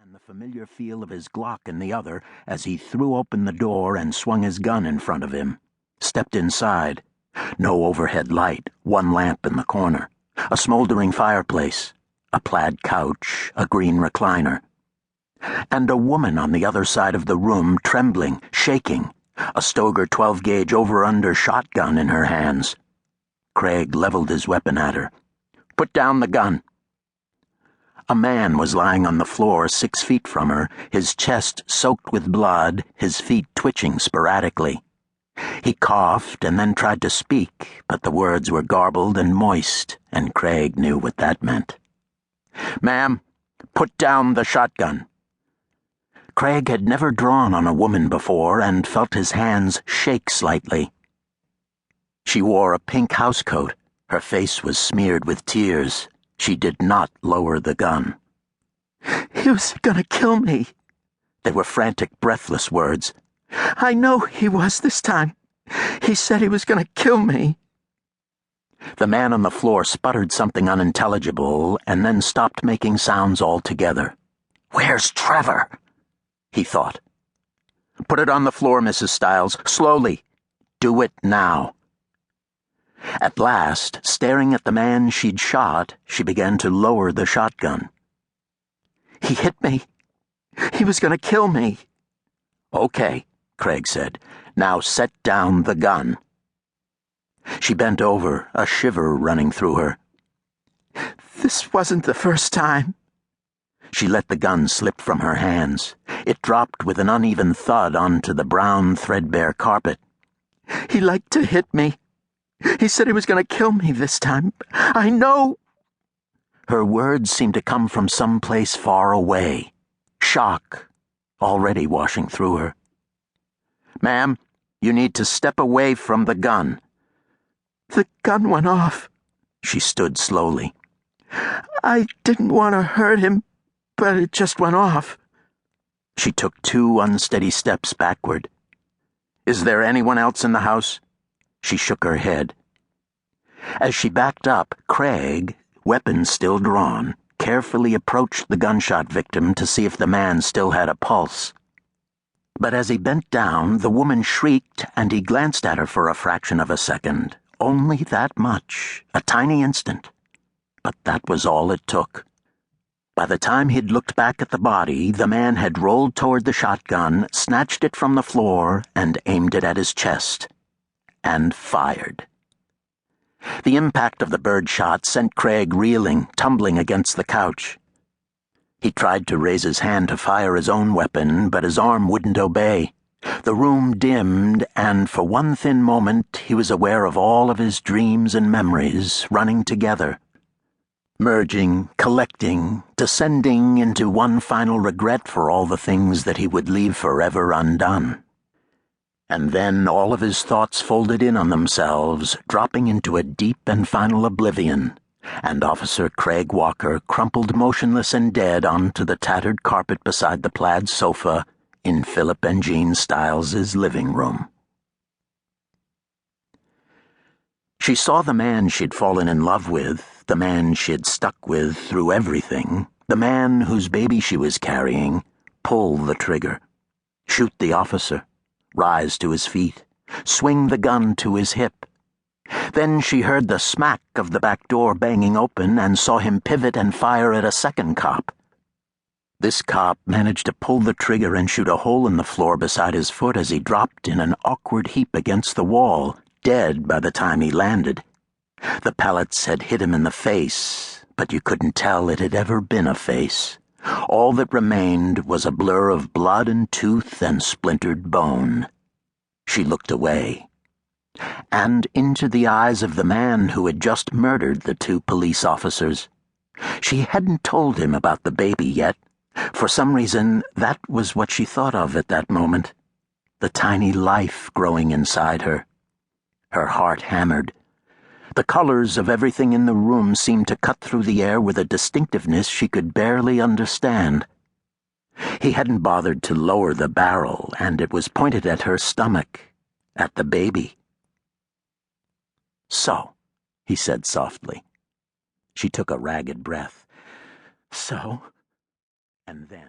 and the familiar feel of his Glock in the other as he threw open the door and swung his gun in front of him. Stepped inside. No overhead light, one lamp in the corner, a smoldering fireplace, a plaid couch, a green recliner. And a woman on the other side of the room, trembling, shaking, a Stoger 12-gauge over-under shotgun in her hands. Craig leveled his weapon at her. "Put down the gun." A man was lying on the floor 6 feet from her, his chest soaked with blood, his feet twitching sporadically. He coughed and then tried to speak, but the words were garbled and moist, and Craig knew what that meant. "Ma'am, put down the shotgun." Craig had never drawn on a woman before and felt his hands shake slightly. She wore a pink housecoat. Her face was smeared with tears. She did not lower the gun. "He was gonna kill me." They were frantic, breathless words. "I know he was this time. He said he was gonna kill me." The man on the floor sputtered something unintelligible and then stopped making sounds altogether. "Where's Trevor?" he thought. "Put it on the floor, Mrs. Stiles. Slowly. Do it now." At last, staring at the man she'd shot, she began to lower the shotgun. "He hit me. He was gonna kill me." "Okay," Craig said. "Now set down the gun." She bent over, a shiver running through her. "This wasn't the first time." She let the gun slip from her hands. It dropped with an uneven thud onto the brown, threadbare carpet. "He liked to hit me. He said he was going to kill me this time. I know." Her words seemed to come from some place far away. Shock already washing through her. "Ma'am, you need to step away from the gun." "The gun went off." She stood slowly. "I didn't want to hurt him, but it just went off." She took 2 unsteady steps backward. "Is there anyone else in the house?" She shook her head. As she backed up, Craig, weapon still drawn, carefully approached the gunshot victim to see if the man still had a pulse. But as he bent down, the woman shrieked, and he glanced at her for a fraction of a second. Only that much, a tiny instant. But that was all it took. By the time he'd looked back at the body, the man had rolled toward the shotgun, snatched it from the floor, and aimed it at his chest. And fired. The impact of the birdshot sent Craig reeling, tumbling against the couch. He tried to raise his hand to fire his own weapon, but his arm wouldn't obey. The room dimmed, and for one thin moment he was aware of all of his dreams and memories running together, merging, collecting, descending into one final regret for all the things that he would leave forever undone. And then all of his thoughts folded in on themselves, dropping into a deep and final oblivion, and Officer Craig Walker crumpled motionless and dead onto the tattered carpet beside the plaid sofa in Philip and Jean Stiles's living room. She saw the man she'd fallen in love with, the man she'd stuck with through everything, the man whose baby she was carrying, pull the trigger, shoot the officer, rise to his feet, swing the gun to his hip. Then she heard the smack of the back door banging open and saw him pivot and fire at a second cop. This cop managed to pull the trigger and shoot a hole in the floor beside his foot as he dropped in an awkward heap against the wall, dead by the time he landed. The pellets had hit him in the face, but you couldn't tell it had ever been a face. All that remained was a blur of blood and tooth and splintered bone. She looked away, and into the eyes of the man who had just murdered the 2 police officers. She hadn't told him about the baby yet. For some reason, that was what she thought of at that moment. The tiny life growing inside her. Her heart hammered. The colors of everything in the room seemed to cut through the air with a distinctiveness she could barely understand. He hadn't bothered to lower the barrel, and it was pointed at her stomach, at the baby. "So," he said softly. She took a ragged breath. "So?" And then